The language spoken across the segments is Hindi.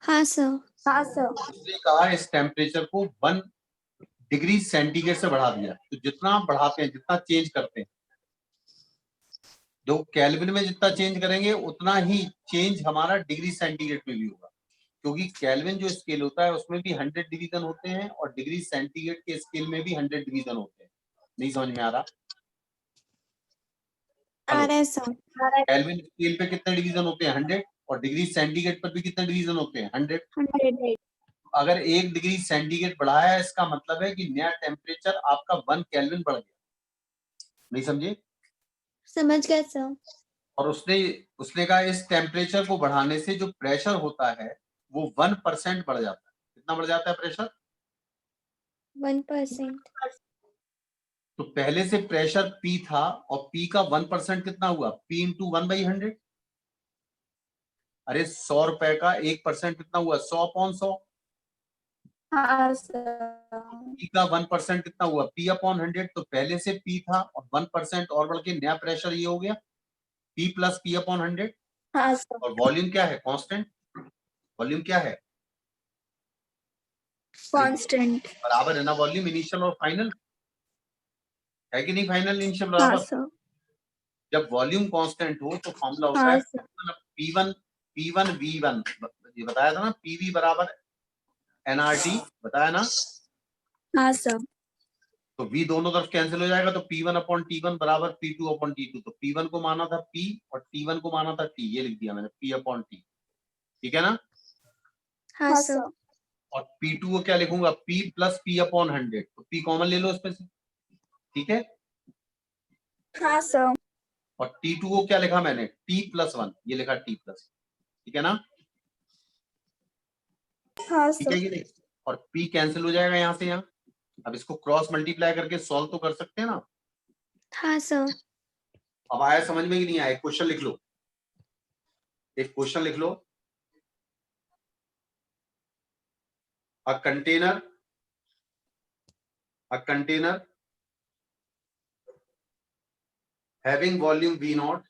हाँ सर। हाँ सर। उसने कहा इस टेम्परेचर को 1 डिग्री सेंटीग्रेड से बढ़ा दिया। तो जितना आप बढ़ाते हैं, जितना चेंज करते हैं, जो केल्विन में जितना चेंज करेंगे उतना ही चेंज हमारा डिग्री सेंटीग्रेड में भी होगा, क्योंकि केल्विन जो स्केल होता है उसमें भी 100 डिवीजन होते हैं और डिग्री सेंटीग्रेड के स्केल में भी 100 डिवीजन होते हैं। नहीं समझ में आ रहा? आ रहा है सर। केल्विन स्केल पे कितने डिवीजन होते हैं? 100। और डिग्री सेंटीग्रेड पर भी कितने डिवीजन होते हैं? 100। 100। अगर 1 डिग्री सेंटीग्रेड बढ़ाया है, इसका मतलब है कि नया टेम्परेचर आपका 1 केल्विन बढ़ गया। नहीं समझे? समझ गए सर। और उसने कहा इस टेम्परेचर को बढ़ाने से जो प्रेशर होता है वो 1% बढ़ जाता है। कितना बढ़ जाता है प्रेशर? 1%। तो पहले से प्रेशर P था और P का 1% कितना हुआ? P into 1/100। अरे 100 रुपए का 1% कितना हुआ? 100/100। हाँ सर। P का 1% कितना हुआ? P/100। तो पहले से P था और 1% और बढ़ के नया प्रेशर ये हो गया P प्लस P/100। हाँ सर। और वॉल्यूम क्या है? कांस्टेंट। वॉल्यूम क्या है? कांस्टेंट। बराबर है ना वॉल्यूम इनिशियल और फाइनल? है कि नहीं? फाइनल इनिशियल हाँ बराबर। सर। जब वॉल्यूम कांस्टेंट हो तो फॉर्मूला होता हाँ है सर। P1 V1। ये बताया था ना, PV बराबर nRT, बताया ना? हाँ सर। तो V दोनों तरफ कैंसिल हो जाएगा, तो P1/T1 बराबर P2/T2। तो P1 को माना था P और T1 को माना था T। ये लिख दिया मैंने, P/T। ठीक है ना? हाँ हाँ सर। सर। और P2 को क्या लिखूंगा? P plus P/100। तो P कॉमन ले लो इसमें से। ठीक है? हाँ सर। और T2 को क्या लिखा मैंने? T plus 1। ये लिखा T प्लस। ठीक है ना? हाँ ठीक है सर। कि नहीं? और P कैंसिल हो जाएगा यहाँ से यहाँ। अब इसको क्रॉस मल्टीप्लाई करके सॉल्व तो कर सकते हैं ना? हाँ सर। अब आया समझ में कि नहीं आया? क्वेश्चन लिख लो, एक क्वेश्चन लिख लो। A container having volume V0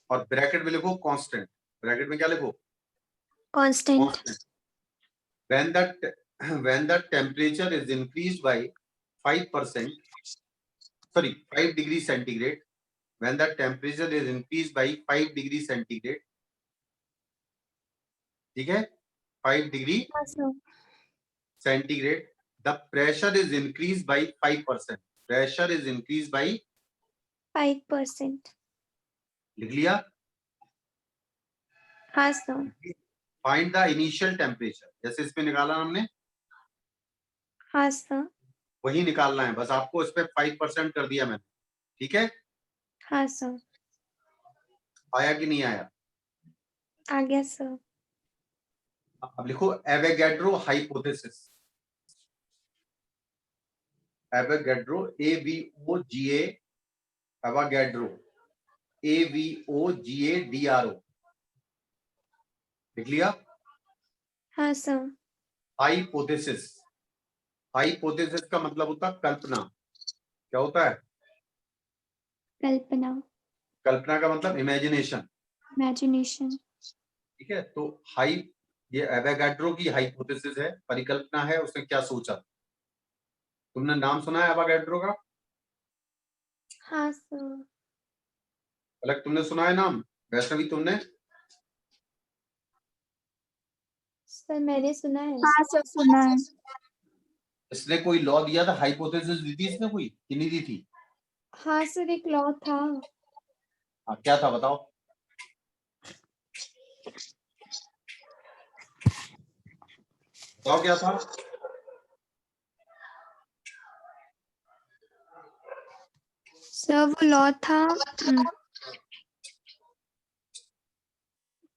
और ब्रैकेट में लिखो कांस्टेंट। ब्रैकेट में क्या लिखो? Constant. when the temperature is increased by 5%, sorry, 5 degree centigrade, when the temperature is increased by 5 degree centigrade, ठीक है, 5 degree हाँ sir. centigrade, the pressure is increased by 5%. pressure is increased by 5%। लिख लिया? हाँ sir. find the initial temperature, जैसे इसमें निकाला हमने हाँ सर। वही निकालना है, बस आपको इस पे 5% कर दिया मैंने। ठीक है? हाँ सर। आया कि नहीं आया? आ गया सर। अब लिखो Avogadro hypothesis. Avogadro, AVOGA, Avogadro, AVOGADRO। लिख लिया? हाँ सर। हाइपोथेसिस। हाइपोथेसिस का मतलब होता है कल्पना। क्या होता है? कल्पना। कल्पना का मतलब इमेजिनेशन। इमेजिनेशन। ठीक है? तो ये एवोगैड्रो की हाइपोथेसिस है, परिकल्पना है, उसने क्या सोचा। तुमने नाम सुना है एवोगैड्रो का? हाँ सर। अलग तुमने सुना है नाम? वैष्णवी तुमने? सर मैंने सुना है। हाँ सर, सुना है। इसने कोई लॉ दिया था? हाइपोथेसिस दी थी इसने कोई कि नहीं दी थी? हाँ सर, एक लॉ था। हाँ, क्या था बताओ? बताओ क्या था? सर वो लॉ था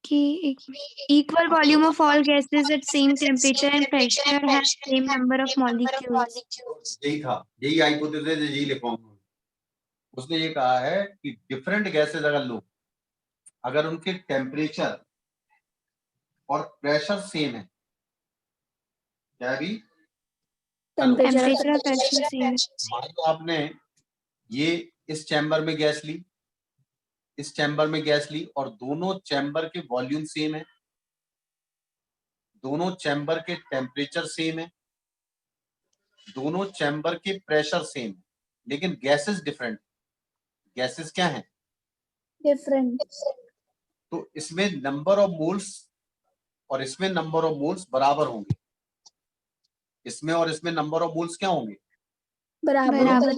कि equal volume of all gases at same temperature and pressure have same number of molecules। यही था, यही हाइपोथेसिस, यही लिखवाऊंगा। उसने ये कहा है कि डिफरेंट गैसेस अगर लो, अगर उनके टेम्परेचर और प्रेशर सेम है, क्या है भी? टेम्परेचर और प्रेशर सेम। मान लो आपने ये इस चैम्बर में गैस ली, इस चैम्बर में गैस ली और दोनों चैम्बर के वॉल्यूम सेम है, दोनों चैम्बर के टेम्परेचर सेम है, दोनों चैम्बर के प्रेशर सेम है, लेकिन गैसेस डिफरेंट। गैसेस क्या है? डिफरेंट। तो इसमें नंबर ऑफ मोल्स और इसमें नंबर ऑफ मोल्स बराबर होंगे। इसमें और इसमें नंबर ऑफ मोल्स क्या होंगे? बराबर। बराबर।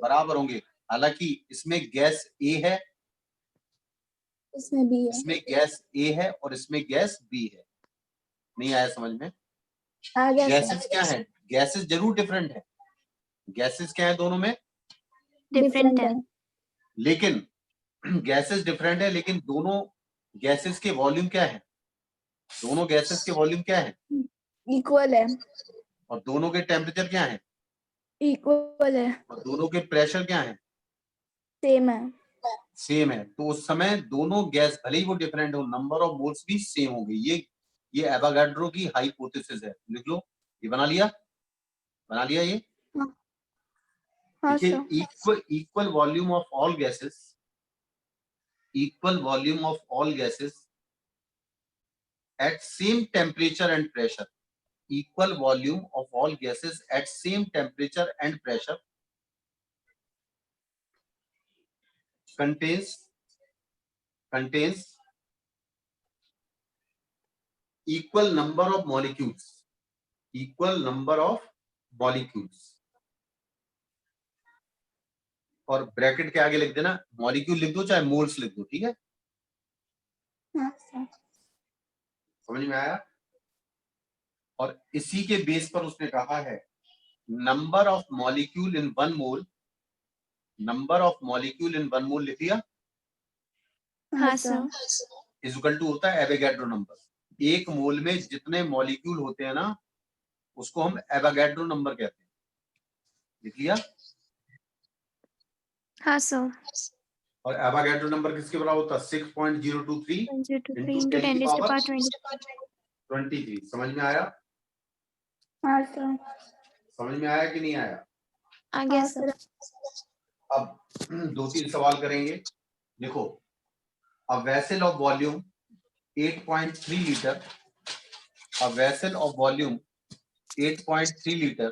बराबर होंगे। हालांकि इसमें गैस ए है, इसमें भी है। इसमें गैस ए है और इसमें गैस बी है। नहीं आया समझ में? आ गया गैसेस सर। क्या है? गैसेस जरूर डिफरेंट है। गैसेस क्या है दोनों में? डिफरेंट है। लेकिन गैसेस डिफरेंट है, लेकिन दोनों गैसेस के वॉल्यूम क्या है? दोनों गैसेस के वॉल्यूम क्या है? इक्वल है। और दोनों के टेम्परेचर क्या है? इक्वल है। और दोनों के प्रेशर क्या है? सेम है। सेम है। तो उस समय दोनों गैस भले ही वो डिफरेंट हो, नंबर ऑफ मोल्स भी सेम होंगे। ये एवोगाड्रो की हाइपोथेसिस है। लिख लो, ये बना लिया ये। हाँ देखिए, sir. equal volume of all gases at same temperature and pressure, equal volume of all gases at same temperature and pressure contains equal number of molecules. और ब्रैकेट के आगे लिख देना, मॉलिक्यूल लिख दो चाहे मोल्स लिख दो, ठीक है? हाँ सर। समझ में आया? और इसी के बेस पर उसने कहा है number of molecule in one mole, लिख दिया, हाँ सर। इज इक्वल टू होता है एवोगाड्रो नंबर। एक मोल में जितने मॉलिक्यूल होते हैं ना, उसको हम एवोगाड्रो नंबर कहते हैं। लिख लिया? हाँ सर। और एवोगाड्रो नंबर किसके बराबर होता है? 6.023 into 10 raised to power 20. 23। समझ में आया? हाँ सर। समझ में आया कि नहीं आया? आ गया हाँ सर। अब 2-3 सवाल करेंगे। देखो, a vessel of volume 8.3 liter, a vessel of volume 8.3 liter,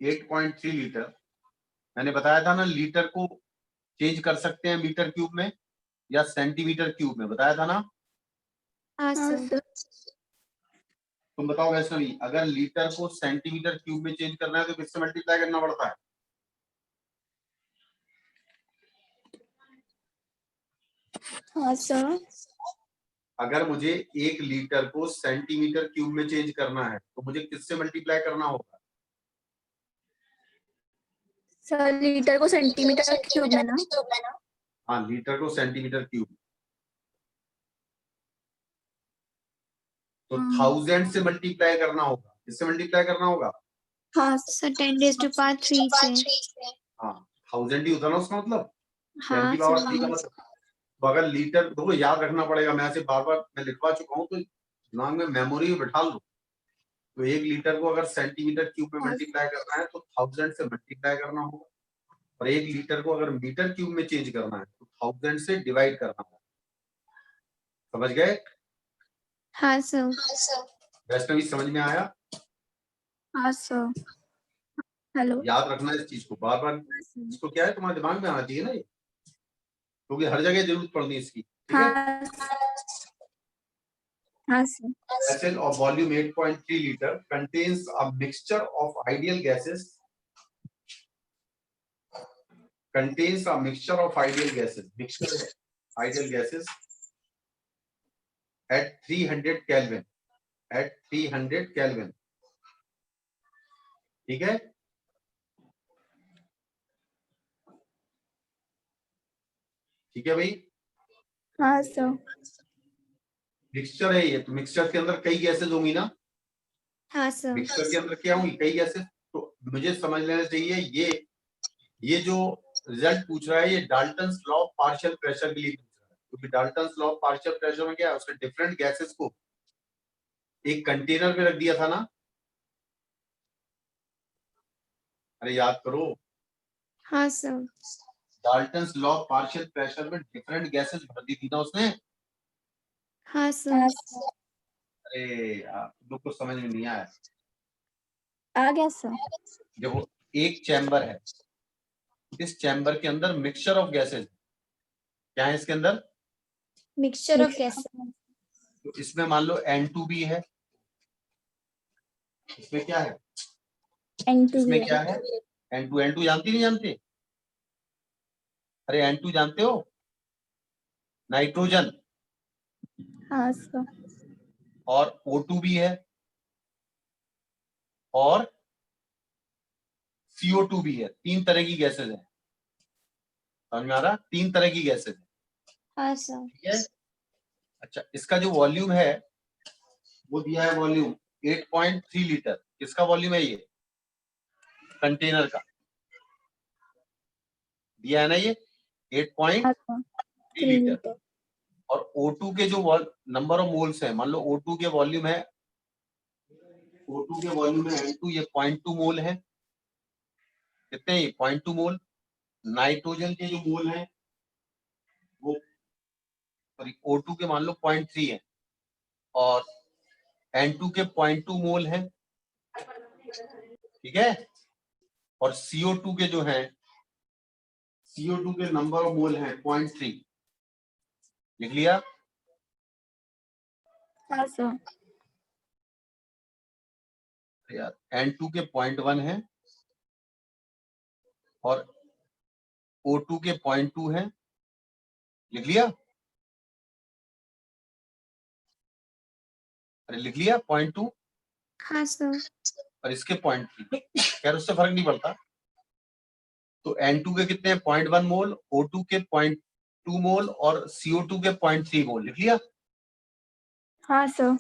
8.3 litre. मैंने बताया था ना, लीटर को चेंज कर सकते हैं मीटर क्यूब में या सेंटीमीटर क्यूब में, बताया था ना? हाँ हाँ सर। सर। तुम बताओ वैष्णवी, अगर लीटर को सेंटीमीटर क्यूब में चेंज करना है तो किससे मल्टीप्लाई करना पड़ता है? हाँ सर। अगर मुझे 1 लीटर को सेंटीमीटर क्यूब में चेंज करना है तो मुझे किससे मल्टीप्लाई करना होगा? सर लीटर को सेंटीमीटर क्यूब में ना? हाँ, लीटर को सेंटीमीटर क्यूब। तो 1000 से मल्टीप्लाई करना होगा। किससे मल्टीप्लाई करना होगा? हाँ सर 10 raised to power 3 से। हाँ, 1000 ही होता ना उसका मतलब, 10 हाँ की पावर सर। 3 का मतलब। तो अगर लीटर, देखो याद रखना पड़ेगा, मैं ऐसे बार बार मैं लिखवा चुका हूँ, तो दिमाग में मेमोरी में बैठा लो। तो 1 लीटर को अगर सेंटीमीटर क्यूब में मल्टीप्लाई करना है तो 1000 से मल्टीप्लाई करना होगा, और 1 लीटर को अगर मीटर क्यूब में चेंज करना है तो 1000 से डिवाइड करना होगा। समझ गए? हाँ सर। वैष्णवी समझ में आया? हाँ सर। हेलो। याद रखना इस चीज को बार बार। इसको क्या है, तुम्हारे दिमाग में आना चाहिए ना ये, क्योंकि हर जगह जरूरत पड़नी है इसकी, ठीक है? हाँ sir. Vessel of volume 8.3 liter contains a mixture of ideal gases. Ideal gases at 300 Kelvin. ठीक है? ठीक है भाई? हाँ सर। मिक्सचर है ये, तो मिक्सचर के अंदर कई गैसेज होंगी ना? हाँ सर। मिक्सचर के अंदर क्या होंगी? कई गैसेज। तो मुझे समझ लेना चाहिए, ये जो रिजल्ट पूछ रहा है ये Dalton's law of partial pressure के लिए पूछ रहा है, क्योंकि Dalton's law of partial pressure में क्या है, उसने डिफरेंट गैसेस को एक कंटेनर में रख दिया था ना? अरे याद करो, हाँ sir. Dalton's law of partial pressure में डिफरेंट गैसेस भर दी थी ना उसने। हाँ सर। हाँ सर। अरे यार, तुम लोग को समझ में नहीं आया। आ गया सर। देखो, एक चैम्बर है, इस चैम्बर के अंदर मिक्सचर ऑफ गैसेज, क्या है इसके अंदर? Mixture of gas. तो इसमें मान लो N2 भी है, इसमें क्या है? N2 इसमें भी क्या है। है? N2 जानती नहीं जानते? अरे N2 जानते हो? नाइट्रोजन। हाँ सर। और O2 भी है और CO2 भी है। 3 तरह की गैसेज है। समझ में आ रहा? 3 तरह की गैसेज है। हाँ सर। ठीक है। अच्छा, इसका जो वॉल्यूम है वो दिया है, वॉल्यूम 8.3 लीटर। किसका वॉल्यूम है ये? कंटेनर का दिया है ना ये, 8.3 हाँ सर। 3 लीटर। लीटर। और O2 के जो नंबर ऑफ मोल्स है, मान लो O2 के वॉल्यूम है, O2 के वॉल्यूम है N2, ये 0.2 मोल है। कितने? 0.2 मोल। नाइट्रोजन के जो मोल है वो, सॉरी, O2 के मान लो 0.3 है और N2 के 0.2 मोल है। ठीक है। और CO2 के जो है, CO2 के नंबर ऑफ मोल है 0.3। लिख लिया? हाँ सर। यार, N2 के 0.1 है और O2 के 0.2 है। लिख लिया? अरे लिख लिया 0.2 हाँ सर। और इसके 0.3। खैर उससे फर्क नहीं पड़ता। तो N2 के कितने हैं? 0.1 मोल, O2 के 0.2 मोल और CO2 के 0.3 मोल। लिख लिया? हाँ सर।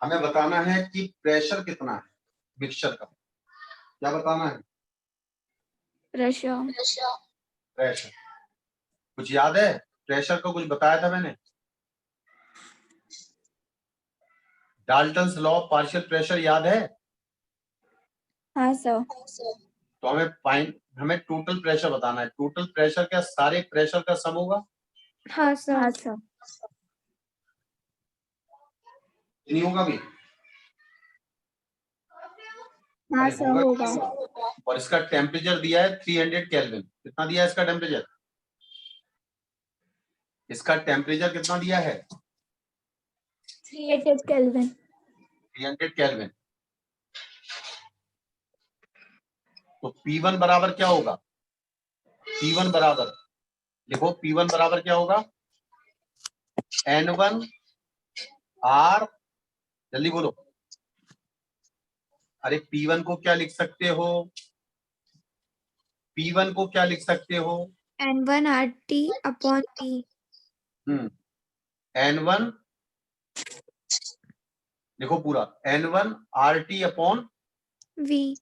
हमें बताना है कि प्रेशर कितना है मिक्सचर का। क्या बताना है? प्रेशर। प्रेशर। कुछ याद है? प्रेशर को कुछ बताया था मैंने? Dalton's law of partial pressure याद है? हाँ सर। तो हमें टोटल प्रेशर बताना है। टोटल प्रेशर क्या सारे प्रेशर का सम होगा? हाँ सर। हाँ सर। नहीं होगा भी? हाँ अरे सर होगा। होगा। और इसका टेम्परेचर दिया है 300 केल्विन। कितना दिया है इसका टेम्परेचर? इसका टेम्परेचर कितना दिया है? 300 केल्विन। 300 केल्विन। तो P1 बराबर क्या होगा? P1 बराबर, देखो P1 बराबर क्या होगा? N1 R, जल्दी बोलो। अरे P1 को क्या लिख सकते हो? P1 को क्या लिख सकते हो? N1 RT upon P. N1, देखो पूरा N1 RT upon V.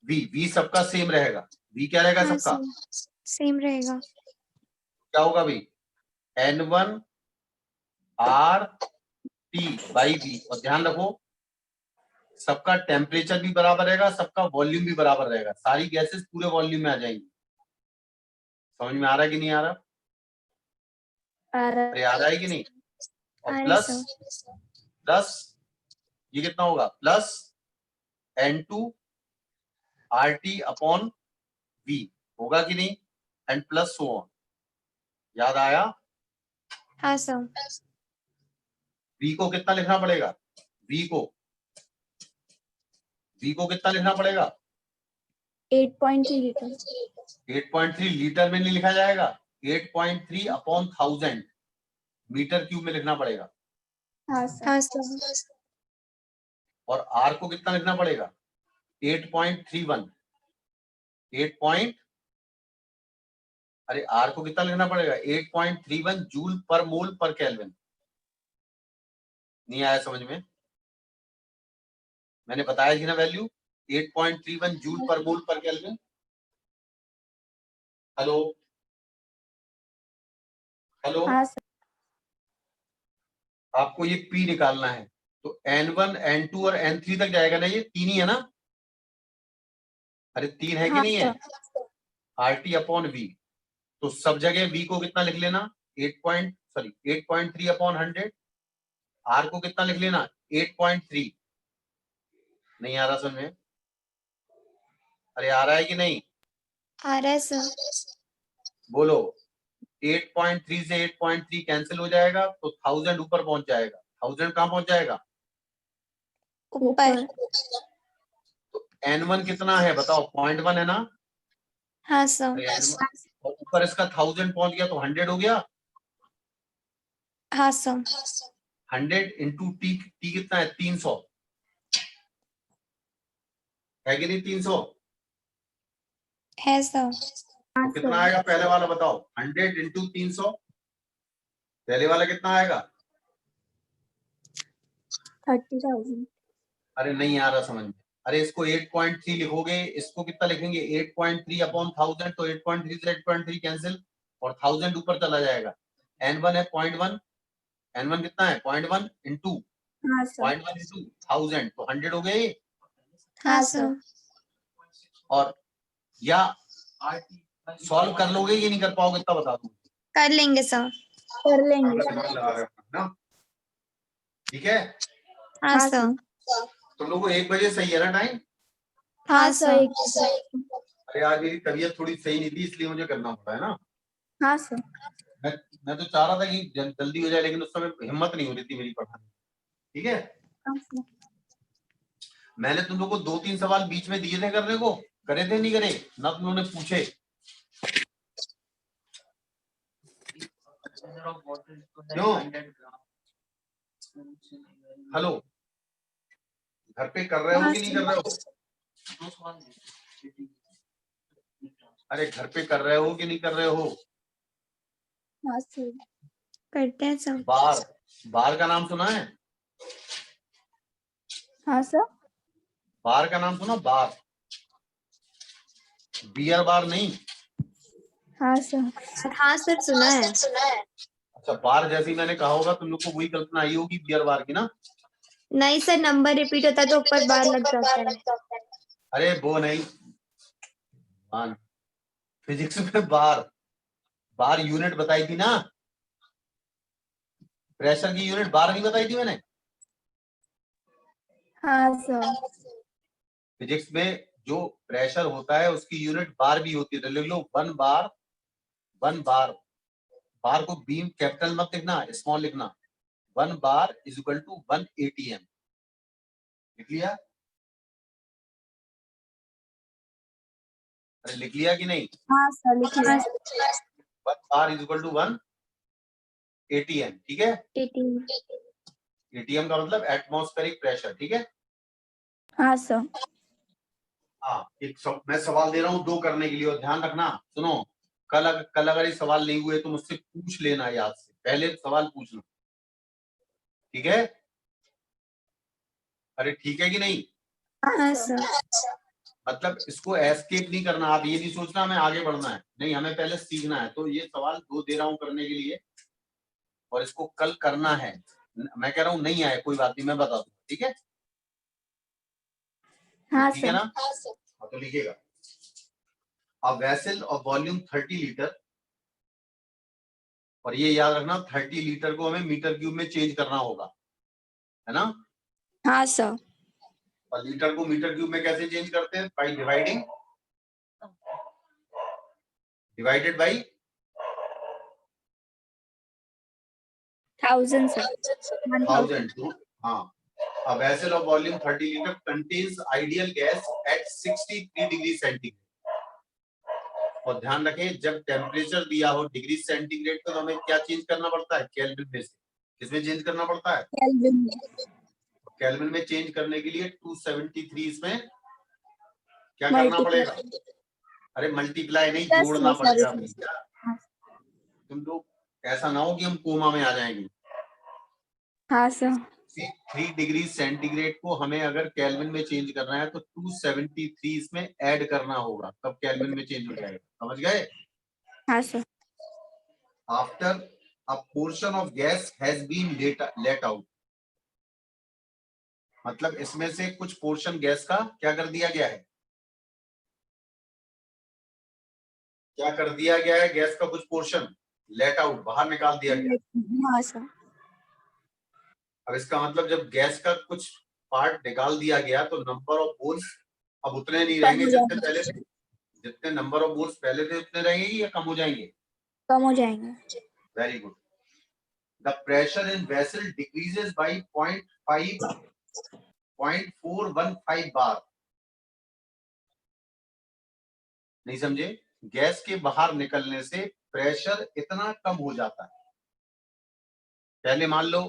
V सबका सेम रहेगा। V क्या रहेगा हाँ सबका? सर, सेम रहेगा। क्या होगा भाई? N1 RT by V। और ध्यान रखो, सबका टेम्परेचर भी बराबर रहेगा, सबका वॉल्यूम भी बराबर रहेगा। सारी गैसेस पूरे वॉल्यूम में आ जाएंगी। समझ में आ रहा है कि नहीं आ रहा? अरे आ रहा है कि नहीं? और आ रहा है प्लस सर। प्लस ये कितना होगा? Plus N2 RT upon V होगा कि नहीं? And plus so on. याद आया? हाँ सर। V को कितना लिखना पड़ेगा? V को कितना लिखना पड़ेगा? 8.3 लीटर। 8.3 लीटर में नहीं लिखा जाएगा, 8.3 अपॉन 1000 मीटर क्यूब में लिखना पड़ेगा। हाँ सर। हाँ सर। और R को कितना लिखना पड़ेगा? 8.31। 8 अरे R को कितना लिखना पड़ेगा? 8.31 जूल पर मोल पर केल्विन। नहीं आया समझ में? मैंने बताया थी ना वैल्यू, 8.31 जूल पर मोल पर केल्विन। Hello hello. हाँ सर। आपको ये P निकालना है। तो N1 N2 और N3 तक जाएगा ना? ये 3 ही है ना? अरे 3 है कि हाँ नहीं है? सर। RT upon V। तो सब जगह V को कितना लिख लेना? सॉरी 8.3 अपॉन 100, आर को कितना लिख लेना 8.3। नहीं आ रहा समझ में? अरे आ रहा है कि नहीं? आ रहा है सर। बोलो 8.3 से 8.3 कैंसिल हो जाएगा तो 1000 ऊपर पहुंच जाएगा। 1000 कहां पहुंच जाएगा? ऊपर। तो n1 कितना है बताओ? 0.1 है ना? हाँ सर। अरे n1 और ऊपर इसका 1000 पहुंच गया तो 100 हो गया। हाँ सर। 100 इंटू टी, टी कितना है? 300 है कि नहीं? 300 है सर। तो कितना आएगा पहले वाला बताओ? 100 इंटू 300 पहले वाला कितना आएगा? 30,000। अरे नहीं आ रहा समझ में। अरे इसको 8.3 लिखोगे, इसको कितना लिखेंगे? 8.3 अपॉन 1000, तो 8.3 से 8.3 कैंसिल और 1000 ऊपर चला जाएगा। n1 है 0.1, n1 कितना है? 0.1 इंटू हाँ सर। 0.1 इंटू 1000 तो 100 हो गया ये। हाँ सर। और या सॉल्व कर लोगे कि नहीं कर पाओगे इतना बता दूं। कर लेंगे सर। कर लेंगे अगर सर। दिमाग लगा रहे हो ना, ठीक है? हाँ हाँ सर। तुम लोगों को 1 बजे सही है ना टाइम? हाँ सर। अरे आज मेरी तबीयत थोड़ी सही नहीं थी इसलिए मुझे करना पड़ा है ना। हाँ सर। मैं तो चाह रहा था कि जल्दी हो जाए लेकिन उस समय हिम्मत नहीं हो रही थी मेरी पढ़ाने। ठीक है, हाँ सर। मैंने तुम लोग को 2-3 सवाल बीच में दिए थे करने को, करे थे नहीं करे ना? तुम लोगों ने पूछे? क्यों? हेलो, घर पे कर रहे हो कि नहीं कर रहे हो? अरे घर पे कर रहे हो कि नहीं कर रहे हो? हाँ सर। करते हैं सर। बार, बार का नाम सुना है? हाँ सर। बार का नाम सुना? बार, बियर बार नहीं। हाँ सर। हाँ सर सुना है। अच्छा, बार जैसी मैंने कहा होगा तुम लोग को वही कल्पना आई होगी बियर बार की ना? नहीं सर, नंबर रिपीट होता है तो ऊपर बार लग जाता है। अरे वो नहीं, फिजिक्स में बार, बार यूनिट बताई थी ना? प्रेशर की यूनिट बार नहीं बताई थी मैंने? हाँ सर। फिजिक्स में जो प्रेशर होता है उसकी यूनिट बार भी होती है, तो लिख लो 1 बार। 1 बार, बार को बीम कैपिटल मत लिखना, स्मॉल लिखना। 1 bar is equal to 1 ATM। लिख लिया? अरे लिख लिया कि नहीं? हाँ सर लिख लिया। 1 bar is equal to 1 ATM। ठीक है, 18। ATM का मतलब एटमॉस्फेरिक प्रेशर। ठीक है, हाँ सर। हाँ मैं सवाल दे रहा हूँ 2 करने के लिए और ध्यान रखना। सुनो, कल अगर ये सवाल नहीं हुए तो मुझसे पूछ लेना, याद से पहले सवाल पूछना। ठीक है? अरे ठीक है कि नहीं? हाँ सर। मतलब इसको एस्केप नहीं करना, आप ये नहीं सोचना हमें आगे बढ़ना है, नहीं हमें पहले सीखना है। तो ये सवाल 2 दे रहा हूँ करने के लिए और इसको कल करना है। मैं कह रहा हूँ नहीं आए कोई बात नहीं, मैं बता दूँ। ठीक है? हाँ ठीक है सर। ना? हाँ, तो लिखिएगा a vessel of volume 30 litre, और ये याद रखना 30 लीटर को हमें मीटर क्यूब में चेंज करना होगा, है ना? हाँ सर। और लीटर को मीटर क्यूब में कैसे चेंज करते हैं? By dividing, divided by 1000 sir. 1000। हाँ, a vessel of volume 30 liter contains ideal gas at 63 degree centigrade. और ध्यान रखें जब टेम्परेचर दिया हो डिग्री सेंटीग्रेड तो हमें क्या चेंज करना पड़ता है? केल्विन में से। किसमें चेंज करना पड़ता है? केल्विन में। केल्विन में चेंज करने के लिए 273 इसमें क्या करना पड़ेगा? अरे मल्टीप्लाई नहीं, जोड़ना पड़ेगा। तुम लोग ऐसा ना हो कि हम कोमा में आ जाएंगे। हाँ सर। 3 डिग्री सेंटीग्रेड को हमें अगर केल्विन में चेंज करना है तो 273 इसमें ऐड करना होगा, तब केल्विन में चेंज हो जाएगा। समझ गए? हाँ sir. After a portion of gas has been let out, मतलब इसमें से कुछ पोर्शन गैस का क्या कर दिया गया है? क्या कर दिया गया है? गैस का कुछ पोर्शन लेट आउट, बाहर निकाल दिया गया। हाँ सर। अब इसका मतलब जब गैस का कुछ पार्ट निकाल दिया गया तो नंबर ऑफ मोल्स अब उतने नहीं रहेंगे जितने पहले थे। जितने नंबर ऑफ मोल्स पहले थे उतने रहेंगे या कम हो जाएंगे? कम हो जाएंगे। Very good. The pressure in vessel decreases by 0.415 बार। नहीं समझे? गैस के बाहर निकलने से प्रेशर इतना कम हो जाता है। पहले मान लो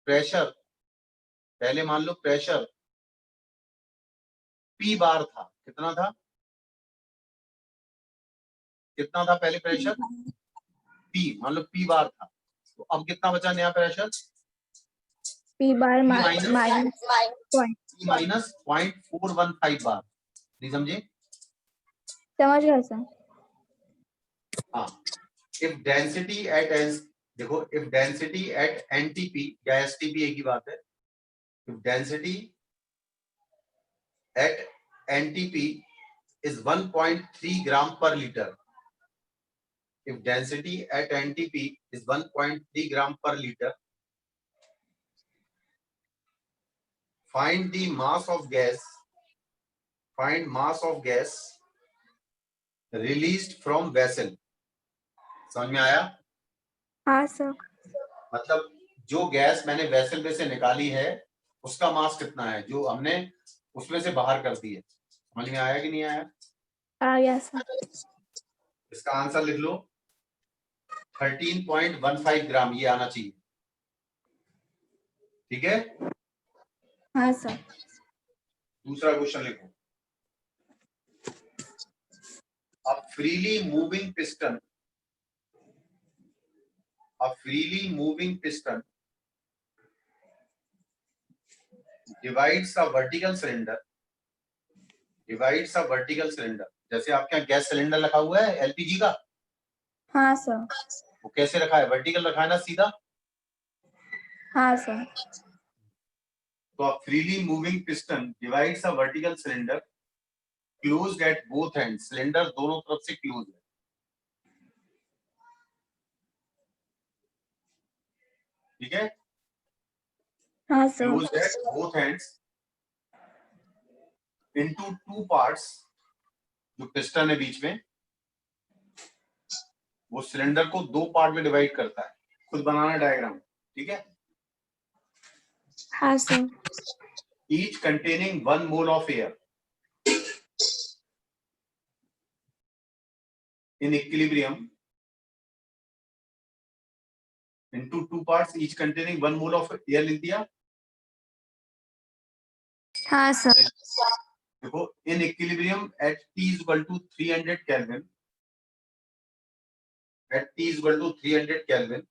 प्रेशर P बार था, कितना था? कितना था पहले प्रेशर? P, मान लो P बार था, तो अब कितना बचा नया प्रेशर? P बार माइनस माइनस 0.415 बार। नहीं समझे? समझ गया सर। हाँ, इफ डेंसिटी एट देखो, इफ डेंसिटी एट NTP या STP एक ही बात है। If density at NTP is 1.3 gram per liter. If density at NTP is 1.3 gram per liter, find the mass of gas. Find mass of gas released from vessel. समझ में आया? हाँ सर। मतलब जो गैस मैंने वेसल में से निकाली है उसका मास कितना है जो हमने उसमें से बाहर कर दी है। समझ में आया कि नहीं आया? आ गया सर। इसका आंसर लिख लो, 13.15 ग्राम ये आना चाहिए। ठीक है? हाँ सर। दूसरा क्वेश्चन लिखो। A freely moving piston divides a vertical cylinder. जैसे आपके यहाँ गैस सिलेंडर रखा हुआ है LPG का। हाँ सर। वो कैसे रखा है? वर्टिकल रखा है ना, सीधा? हाँ सर। तो a freely moving piston divides a vertical cylinder closed at both ends. Cylinder दोनों तरफ से क्लोज है। ठीक है? हाँ sir. Closed at both ends into two parts. जो पिस्टन है बीच में वो सिलेंडर को दो पार्ट में डिवाइड करता है। खुद बनाना डायग्राम। ठीक है? हाँ sir. Each containing 1 mole of air in equilibrium into two parts, each containing 1 mole of air लिख दिया। हाँ सर। देखो, in equilibrium at T is equal to 300 Kelvin. At T is equal to 300 Kelvin.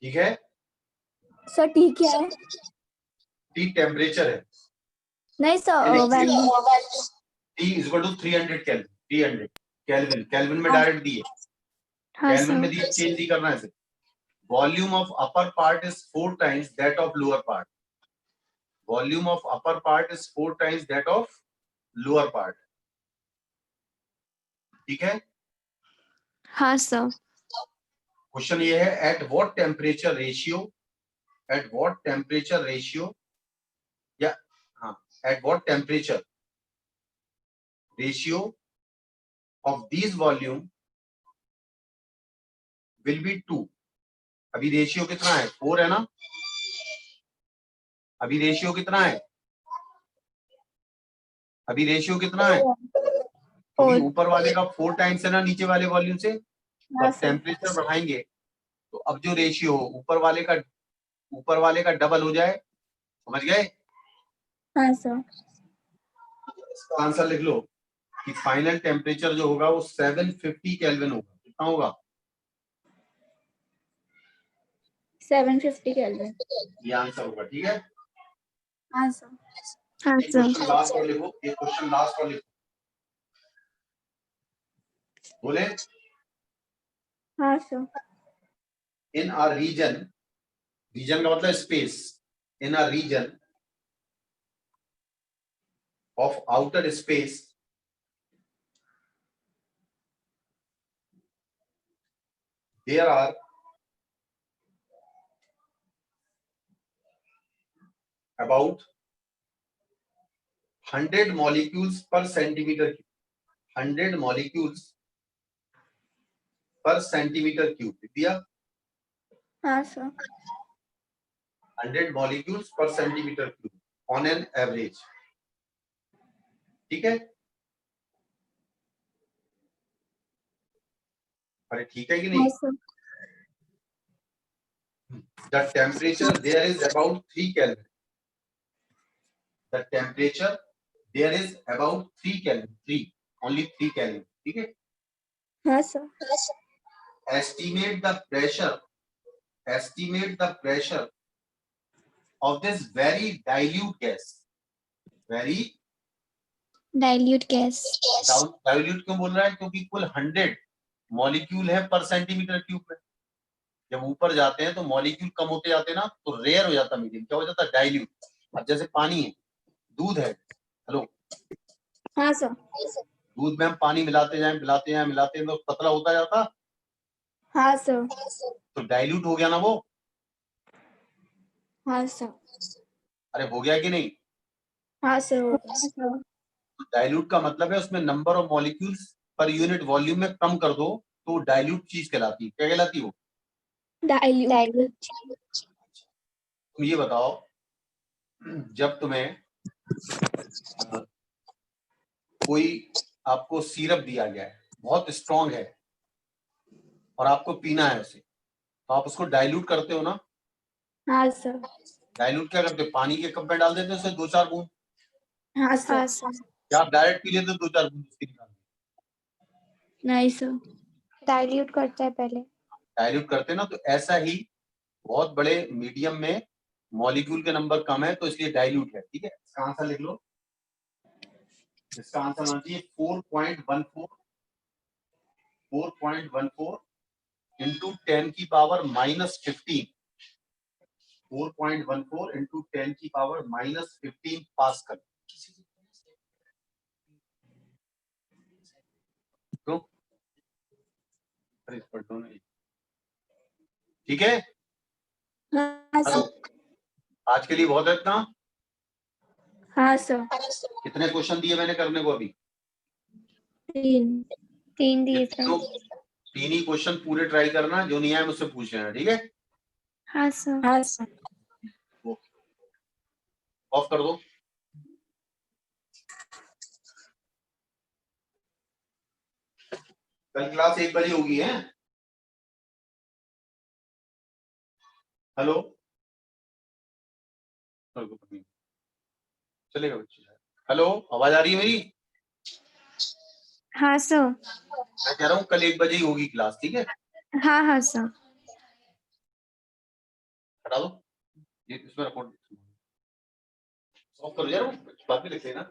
ठीक है? सर ठीक है। T टेम्परेचर है। नहीं sir value. T is equal to 300 Kelvin. 300 Kelvin. Kelvin में डायरेक्ट दिए। हाँ Kelvin में सर। दिए, चेंज नहीं करना है इसे। Volume of upper part is 4 times that of lower part. Volume of upper part is 4 times that of lower part. ठीक है? हाँ सर। क्वेश्चन ये है, at what temperature ratio या हाँ, at what temperature ratio of these volume will be 2. अभी रेशियो कितना है? 4 है ना? अभी रेशियो कितना है? क्योंकि ऊपर वाले का 4 टाइम्स है ना नीचे वाले वॉल्यूम से। तो अब टेम्परेचर बढ़ाएंगे तो अब जो रेशियो ऊपर वाले का डबल हो जाए। समझ गए? हाँ सर। इसका आंसर लिख लो कि फाइनल टेम्परेचर जो होगा वो 750 केल्विन होगा। कितना होगा? 750 केल्विन। ये आंसर होगा। ठीक है? हाँ सर। हाँ एक सर। क्वेश्चन लास्ट और लिखो। बोले, हाँ सर। इन आर रीजन का मतलब space. In R region of outer space there are about 100 molecules per centimeter cube. 100 molecules per centimeter cube. लिख दिया? हाँ sir. 100 molecules per centimeter cube on an average. ठीक है? अरे ठीक है कि हाँ नहीं? Sir. The temperature there is about 3 Kelvin. The temperature there is about 3 Kelvin. 3, only 3 Kelvin. ठीक है? हाँ sir. Estimate the pressure of this very dilute gas. Very Dilute gas. dilute क्यों बोल रहा है? क्योंकि कुल 100 मॉलिक्यूल है पर सेंटीमीटर क्यूब में. जब ऊपर जाते हैं तो मॉलिक्यूल कम होते जाते हैं ना, तो रेयर हो जाता मीडियम. क्या हो जाता है? डाइल्यूट. अब जैसे पानी है, दूध है. हेलो, हाँ सर। दूध में हम पानी मिलाते जाएं तो पतला होता जाता. हाँ सर। तो डाइल्यूट हो गया ना वो. हाँ सर। अरे हो गया कि नहीं? हाँ सर। तो डाइल्यूट का मतलब है उसमें number of molecules per unit volume में कम कर दो तो डाइल्यूट चीज कहलाती है. क्या कहलाती है वो? डाइल्यूट। तुम ये बताओ, जब तुम्हें कोई आपको सिरप दिया गया है, बहुत स्ट्रॉन्ग है और आपको पीना है उसे, तो आप उसको डाइल्यूट करते हो ना. हाँ सर। डाइल्यूट क्या करते हो? पानी के कप में डाल देते हो उसे 2-4 बूंद. हाँ सर। क्या आप डायरेक्ट पी लेते हो 2-4 बूंद उसके निकाल? नहीं सर। Dilute करता है पहले. डाइल्यूट करते ना. तो ऐसा ही बहुत बड़े मीडियम में मॉलिक्यूल के नंबर कम है तो इसलिए डाइल्यूट है. ठीक है, इसका आंसर लिख लो. इसका आंसर होना चाहिए 4.14 इंटू 10 की पावर -15. 4.14 इंटू 10 की पावर -15 पास्कल. तो अरे पढ़ लो नहीं. ठीक है. हाँ हेलो, सर। आज के लिए बहुत है इतना. हाँ सर। कितने क्वेश्चन दिए मैंने करने को? अभी 3 दिए तो सर. 3 ही क्वेश्चन पूरे ट्राई करना. जो नहीं आए मुझसे पूछ लेना. ठीक है? हाँ सर. हाँ सर। ऑफ कर दो. कल क्लास 1 बजे होगी है. हेलो, चलेगा बच्चे? हेलो, आवाज आ रही है मेरी? हाँ सर. मैं कह रहा हूँ कल 1 बजे ही होगी क्लास. ठीक है? हाँ हाँ सर. हटा दो ये, इसमें रखो. ऑफ करो यार, वो बाद में लिख लेना.